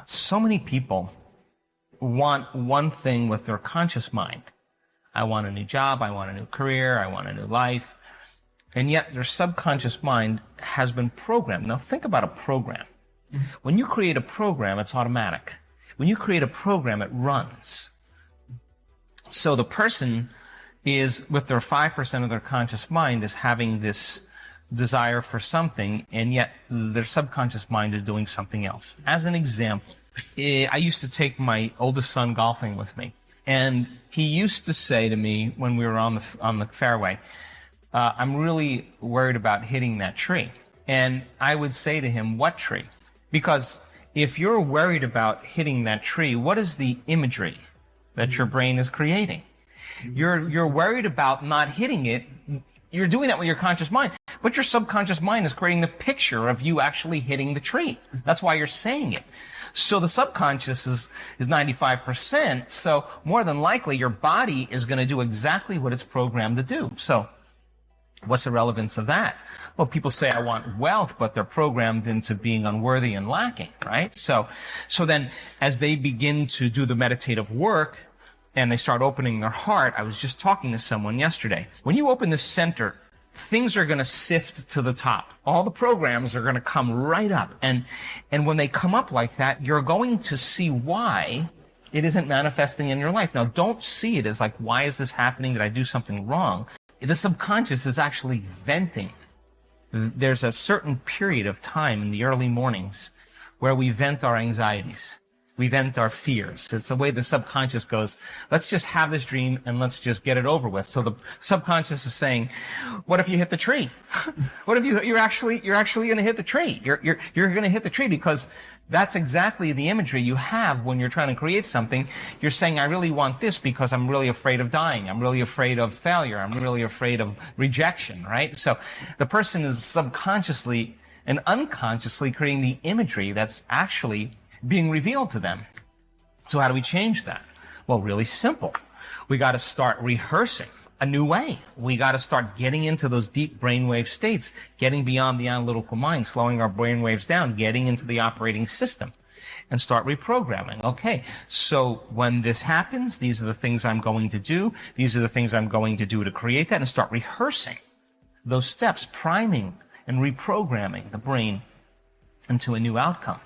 So many people want one thing with their conscious mind. I want a new job, I want a new career, I want a new life. And yet their subconscious mind has been programmed. Now think about a program. When you create a program, it's automatic. When you create a program, it runs. So the person is, with their 5% of their conscious mind, is having this desire for something, and yet their subconscious mind is doing something else. As an example, I used to take my oldest son golfing with me, and he used to say to me when we were on the fairway, I'm really worried about hitting that tree. And I would say to him, what tree? Because if you're worried about hitting that tree, what is the imagery that your brain is creating? You're worried about not hitting it. You're doing that with your conscious mind, but your subconscious mind is creating the picture of you actually hitting the tree. That's why you're saying it. So the subconscious is 95%. So more than likely, your body is going to do exactly what it's programmed to do. So what's the relevance of that? Well, people say, I want wealth, but they're programmed into being unworthy and lacking, right? So then as they begin to do the meditative work and they start opening their heart, I was just talking to someone yesterday. When you open the center, things are going to sift to the top. All the programs are going to come right up. And when they come up like that, you're going to see why it isn't manifesting in your life. Now, don't see it as like, why is this happening? Did I do something wrong? The subconscious is actually venting. There's a certain period of time in the early mornings where we vent our anxieties. We vent our fears. It's the way the subconscious goes, let's just have this dream and let's just get it over with. So the subconscious is saying, what if you hit the tree? What if you're actually going to hit the tree? You're going to hit the tree because that's exactly the imagery you have when you're trying to create something. You're saying, I really want this because I'm really afraid of dying. I'm really afraid of failure. I'm really afraid of rejection, right? So the person is subconsciously and unconsciously creating the imagery that's actually being revealed to them. So how do we change that? Well, really simple. We got to start rehearsing a new way. We got to start getting into those deep brainwave states, getting beyond the analytical mind, slowing our brainwaves down, getting into the operating system, and start reprogramming. Okay, so when this happens, these are the things I'm going to do. These are the things I'm going to do to create that, and start rehearsing those steps, priming and reprogramming the brain into a new outcome.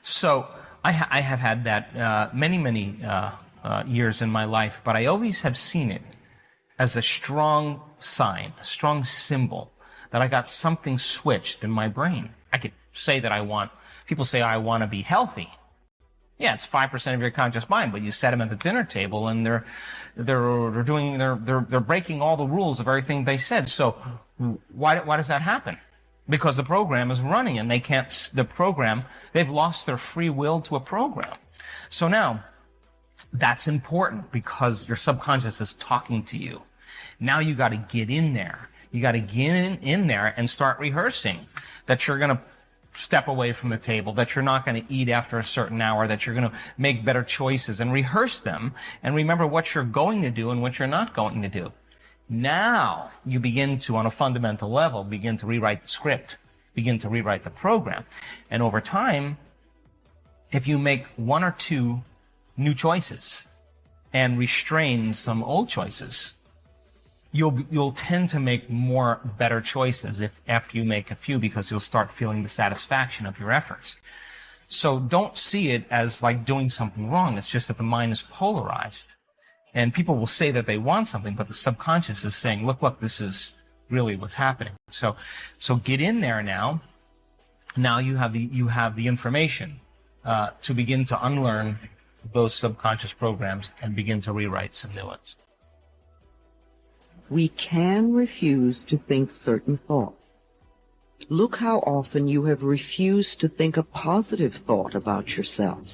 So I have had that many years in my life, but I always have seen it as a strong sign, a strong symbol that I got something switched in my brain. I could say that people say I want to be healthy. Yeah, it's 5% of your conscious mind, but you set them at the dinner table and they're breaking all the rules of everything they said. So why does that happen? Because the program is running and they've lost their free will to a program. So now, that's important because your subconscious is talking to you. Now you got to get in there. You got to get in there and start rehearsing that you're going to step away from the table, that you're not going to eat after a certain hour, that you're going to make better choices and rehearse them and remember what you're going to do and what you're not going to do. Now you begin to, on a fundamental level, begin to rewrite the script, begin to rewrite the program. And over time, if you make one or two new choices and restrain some old choices, you'll tend to make more better choices after you make a few, because you'll start feeling the satisfaction of your efforts. So don't see it as like doing something wrong. It's just that the mind is polarized. And people will say that they want something, but the subconscious is saying, look, this is really what's happening. So get in there now. Now you have the information to begin to unlearn those subconscious programs and begin to rewrite some new ones. We can refuse to think certain thoughts. Look how often you have refused to think a positive thought about yourself.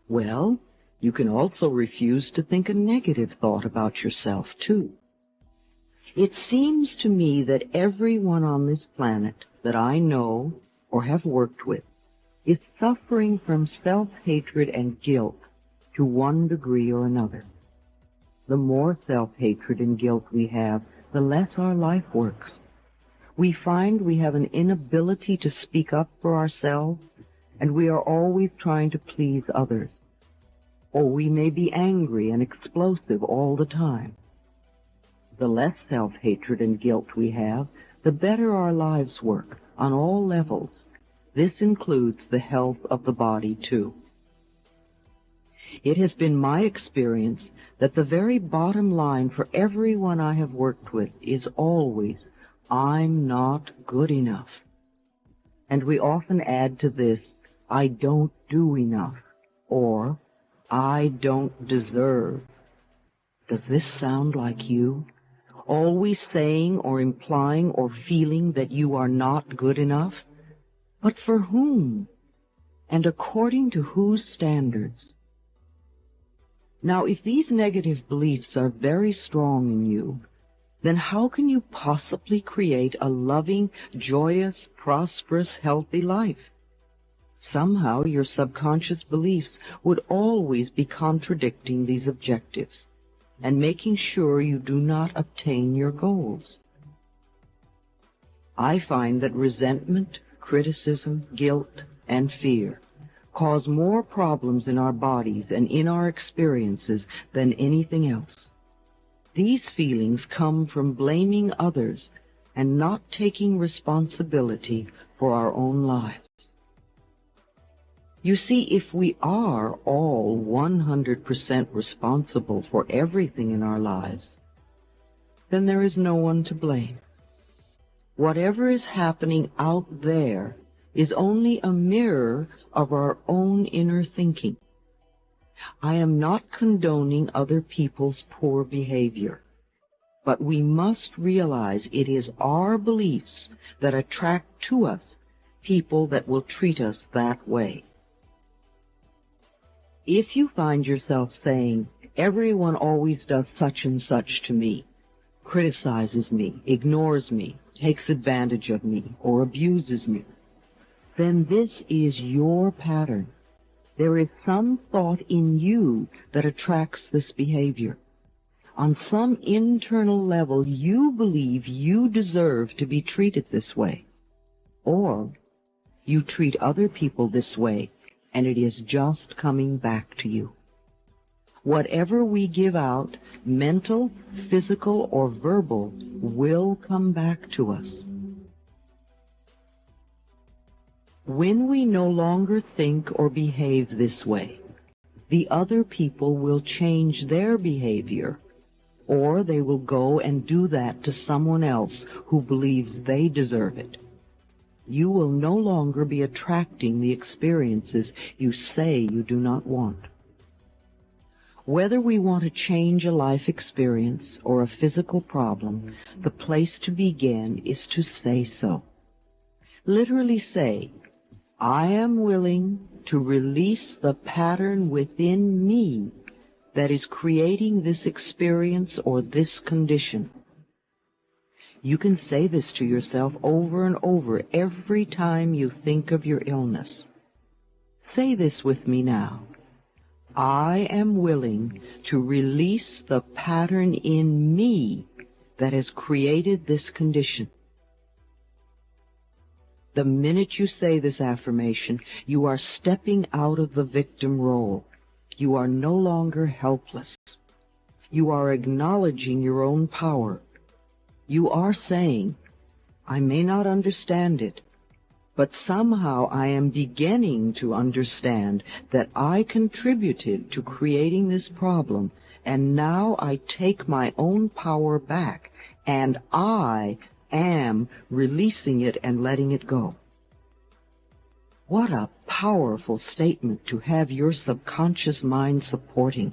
Well, you can also refuse to think a negative thought about yourself, too. It seems to me that everyone on this planet that I know or have worked with is suffering from self-hatred and guilt to one degree or another. The more self-hatred and guilt we have, the less our life works. We find we have an inability to speak up for ourselves, and we are always trying to please others. Or we may be angry and explosive all the time. The less self-hatred and guilt we have, the better our lives work on all levels. This includes the health of the body, too. It has been my experience that the very bottom line for everyone I have worked with is always, I'm not good enough. And we often add to this, I don't do enough, or I don't deserve. Does this sound like you? Always saying or implying or feeling that you are not good enough? But for whom? And according to whose standards? Now, if these negative beliefs are very strong in you, then how can you possibly create a loving, joyous, prosperous, healthy life? Somehow your subconscious beliefs would always be contradicting these objectives and making sure you do not obtain your goals. I find that resentment, criticism, guilt, and fear cause more problems in our bodies and in our experiences than anything else. These feelings come from blaming others and not taking responsibility for our own lives. You see, if we are all 100% responsible for everything in our lives, then there is no one to blame. Whatever is happening out there is only a mirror of our own inner thinking. I am not condoning other people's poor behavior, but we must realize it is our beliefs that attract to us people that will treat us that way. If you find yourself saying, everyone always does such and such to me, criticizes me, ignores me, takes advantage of me, or abuses me, then this is your pattern. There is some thought in you that attracts this behavior. On some internal level, you believe you deserve to be treated this way. Or you treat other people this way, and it is just coming back to you. Whatever we give out, mental, physical, or verbal, will come back to us. When we no longer think or behave this way, the other people will change their behavior, or they will go and do that to someone else who believes they deserve it. You will no longer be attracting the experiences you say you do not want. Whether we want to change a life experience or a physical problem, the place to begin is to say so. Literally say, I am willing to release the pattern within me that is creating this experience or this condition. You can say this to yourself over and over every time you think of your illness. Say this with me now. I am willing to release the pattern in me that has created this condition. The minute you say this affirmation, you are stepping out of the victim role. You are no longer helpless. You are acknowledging your own power. You are saying, I may not understand it, but somehow I am beginning to understand that I contributed to creating this problem, and now I take my own power back, and I am releasing it and letting it go. What a powerful statement to have your subconscious mind supporting.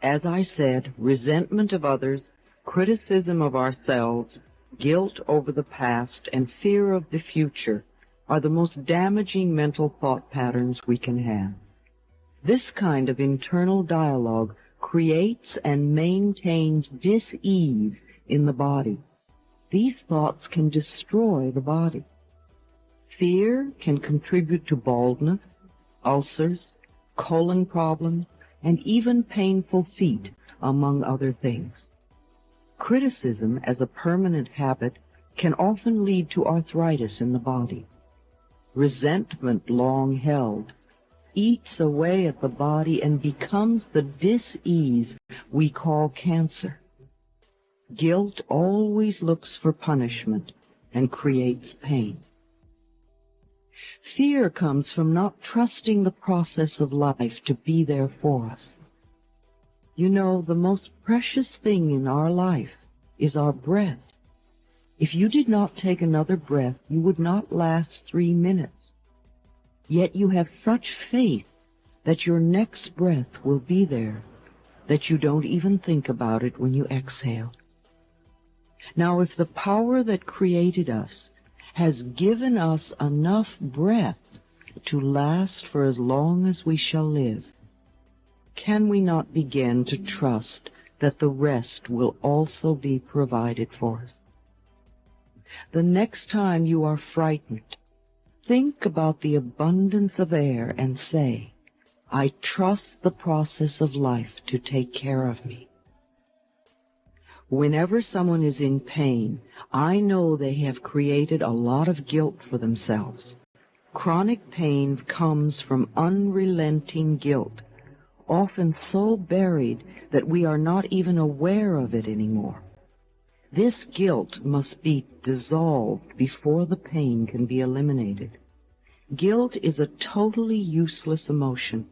As I said, resentment of others, criticism of ourselves, guilt over the past, and fear of the future are the most damaging mental thought patterns we can have. This kind of internal dialogue creates and maintains dis-ease in the body. These thoughts can destroy the body. Fear can contribute to baldness, ulcers, colon problems, and even painful feet, among other things. Criticism as a permanent habit can often lead to arthritis in the body. resentment long held, eats away at the body and becomes the dis-ease we call cancer. Guilt always looks for punishment and creates pain. Fear comes from not trusting the process of life to be there for us. You know, the most precious thing in our life is our breath. If you did not take another breath, you would not last 3 minutes. Yet you have such faith that your next breath will be there, that you don't even think about it when you exhale. Now, if the power that created us has given us enough breath to last for as long as we shall live, can we not begin to trust that the rest will also be provided for us? The next time you are frightened, think about the abundance of air and say, I trust the process of life to take care of me. Whenever someone is in pain, I know they have created a lot of guilt for themselves. Chronic pain comes from unrelenting guilt, often so buried that we are not even aware of it anymore. This guilt must be dissolved before the pain can be eliminated. Guilt is a totally useless emotion.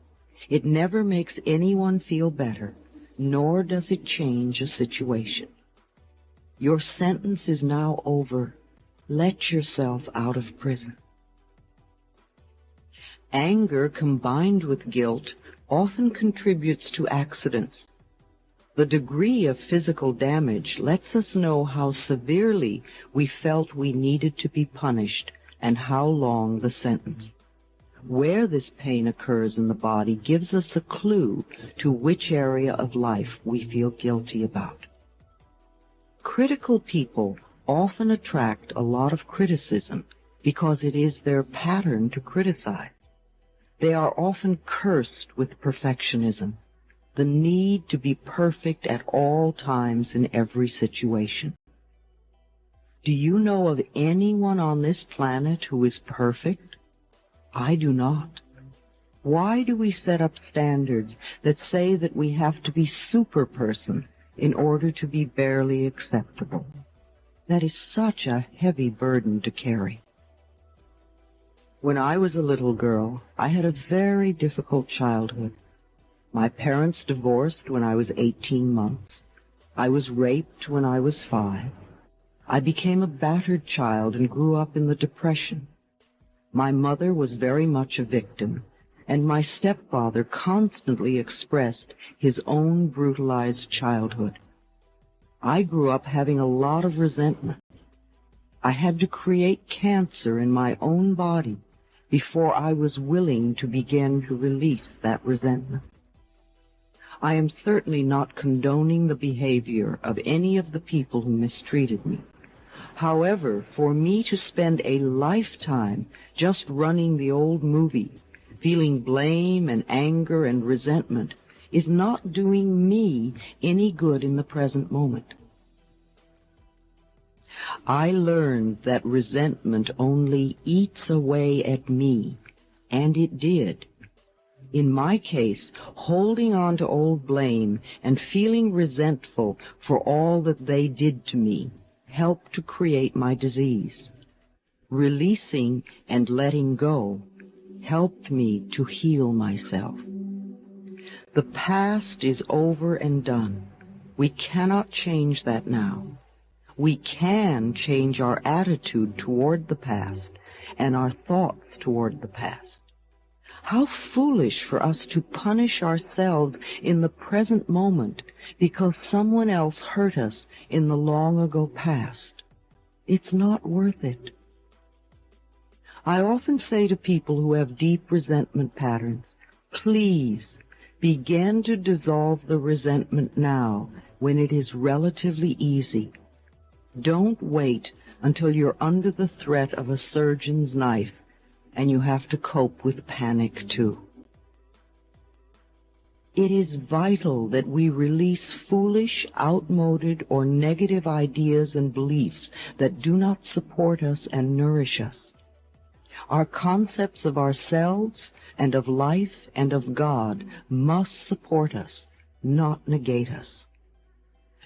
It never makes anyone feel better, nor does it change a situation. Your sentence is now over. Let yourself out of prison. Anger combined with guilt often contributes to accidents. The degree of physical damage lets us know how severely we felt we needed to be punished and how long the sentence. Where this pain occurs in the body gives us a clue to which area of life we feel guilty about. Critical people often attract a lot of criticism because it is their pattern to criticize. They are often cursed with perfectionism, the need to be perfect at all times in every situation. Do you know of anyone on this planet who is perfect? I do not. Why do we set up standards that say that we have to be super person in order to be barely acceptable? That is such a heavy burden to carry. When I was a little girl, I had a very difficult childhood. My parents divorced when I was 18 months. I was raped when I was 5. I became a battered child and grew up in the Depression. My mother was very much a victim, and my stepfather constantly expressed his own brutalized childhood. I grew up having a lot of resentment. I had to create cancer in my own body before I was willing to begin to release that resentment. I am certainly not condoning the behavior of any of the people who mistreated me. However, for me to spend a lifetime just running the old movie, feeling blame and anger and resentment, is not doing me any good in the present moment. I learned that resentment only eats away at me, and it did. In my case, holding on to old blame and feeling resentful for all that they did to me helped to create my disease. Releasing and letting go helped me to heal myself. The past is over and done. We cannot change that now. We can change our attitude toward the past and our thoughts toward the past. How foolish for us to punish ourselves in the present moment because someone else hurt us in the long ago past. It's not worth it. I often say to people who have deep resentment patterns, please begin to dissolve the resentment now when it is relatively easy. Don't wait until you're under the threat of a surgeon's knife and you have to cope with panic too. It is vital that we release foolish, outmoded, or negative ideas and beliefs that do not support us and nourish us. Our concepts of ourselves and of life and of God must support us, not negate us.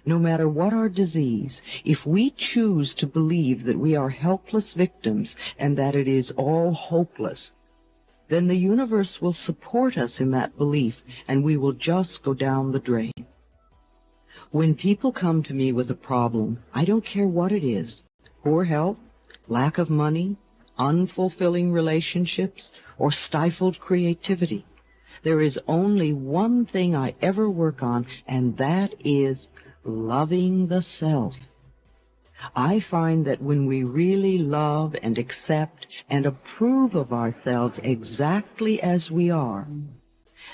No matter what our disease, if we choose to believe that we are helpless victims and that it is all hopeless, then the universe will support us in that belief and we will just go down the drain. When people come to me with a problem, I don't care what it is, poor health, lack of money, unfulfilling relationships, or stifled creativity, there is only one thing I ever work on, and that is loving the self. I find that when we really love and accept and approve of ourselves exactly as we are,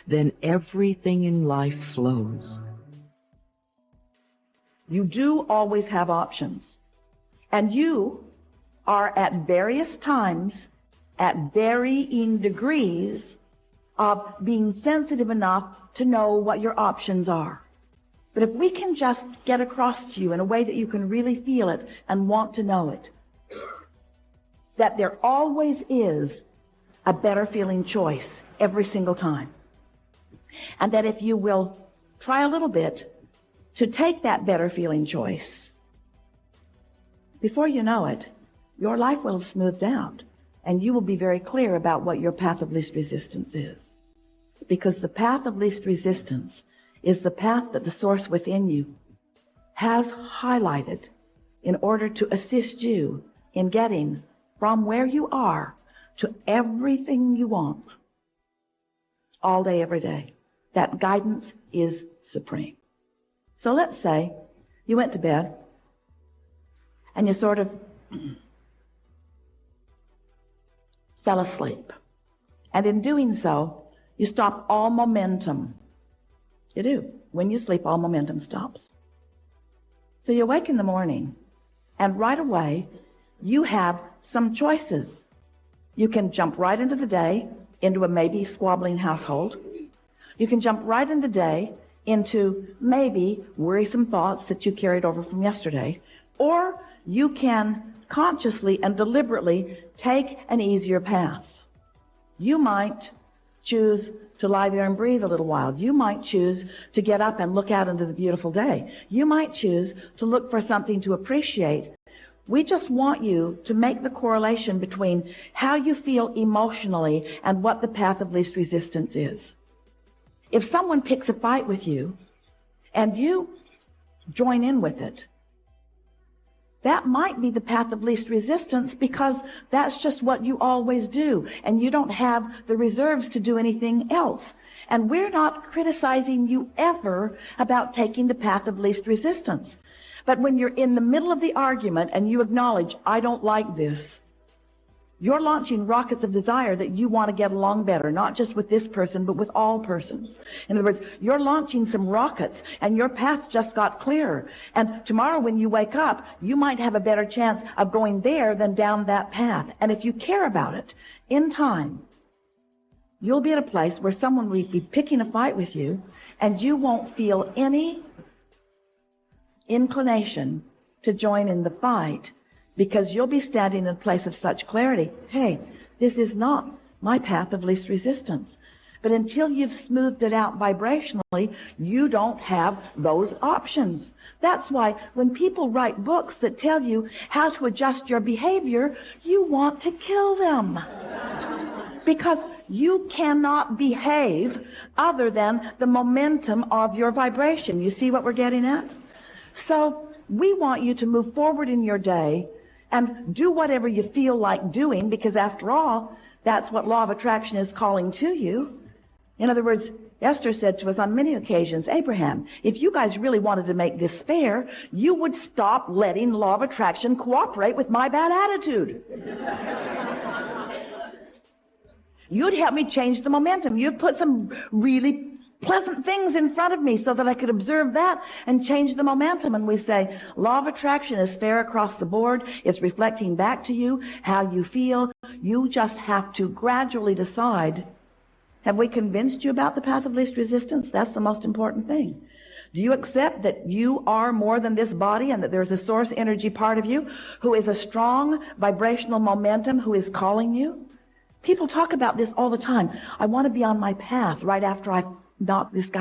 then everything in life flows. You do always have options. And you are at various times, at varying degrees of being sensitive enough to know what your options are. But if we can just get across to you in a way that you can really feel it and want to know it, that there always is a better feeling choice every single time. And that if you will try a little bit to take that better feeling choice, before you know it, your life will have smoothed out and you will be very clear about what your path of least resistance is. Because the path of least resistance is the path that the source within you has highlighted in order to assist you in getting from where you are to everything you want all day, every day. That guidance is supreme. So let's say you went to bed and you sort of fell asleep. And in doing so, you stop all momentum. You do. When you sleep, all momentum stops. So you wake in the morning, and right away, you have some choices. You can jump right into the day, into a maybe squabbling household. You can jump right into the day into maybe worrisome thoughts that you carried over from yesterday. Or you can consciously and deliberately take an easier path. You might choose to lie there and breathe a little while. You might choose to get up and look out into the beautiful day. You might choose to look for something to appreciate. We just want you to make the correlation between how you feel emotionally and what the path of least resistance is. If someone picks a fight with you and you join in with it, that might be the path of least resistance because that's just what you always do, and you don't have the reserves to do anything else. And we're not criticizing you ever about taking the path of least resistance. But when you're in the middle of the argument and you acknowledge, I don't like this, you're launching rockets of desire that you want to get along better, not just with this person, but with all persons. In other words, you're launching some rockets and your path just got clearer. And tomorrow when you wake up, you might have a better chance of going there than down that path. And if you care about it, in time, you'll be at a place where someone will be picking a fight with you and you won't feel any inclination to join in the fight, because you'll be standing in a place of such clarity. Hey, this is not my path of least resistance. But until you've smoothed it out vibrationally, you don't have those options. That's why when people write books that tell you how to adjust your behavior, you want to kill them. Because you cannot behave other than the momentum of your vibration. You see what we're getting at? So we want you to move forward in your day and do whatever you feel like doing, because after all, that's what law of attraction is calling to you. In other words, Esther said to us on many occasions, Abraham, if you guys really wanted to make this fair, you would stop letting law of attraction cooperate with my bad attitude. You'd help me change the momentum. You'd put some really pleasant things in front of me so that I could observe that and change the momentum. And we say, law of attraction is fair across the board. It's reflecting back to you how you feel. You just have to gradually decide, have we convinced you about the path of least resistance? That's the most important thing. Do you accept that you are more than this body and that there's a source energy part of you who is a strong vibrational momentum who is calling you? People talk about this all the time. I want to be on my path right after I knock this guy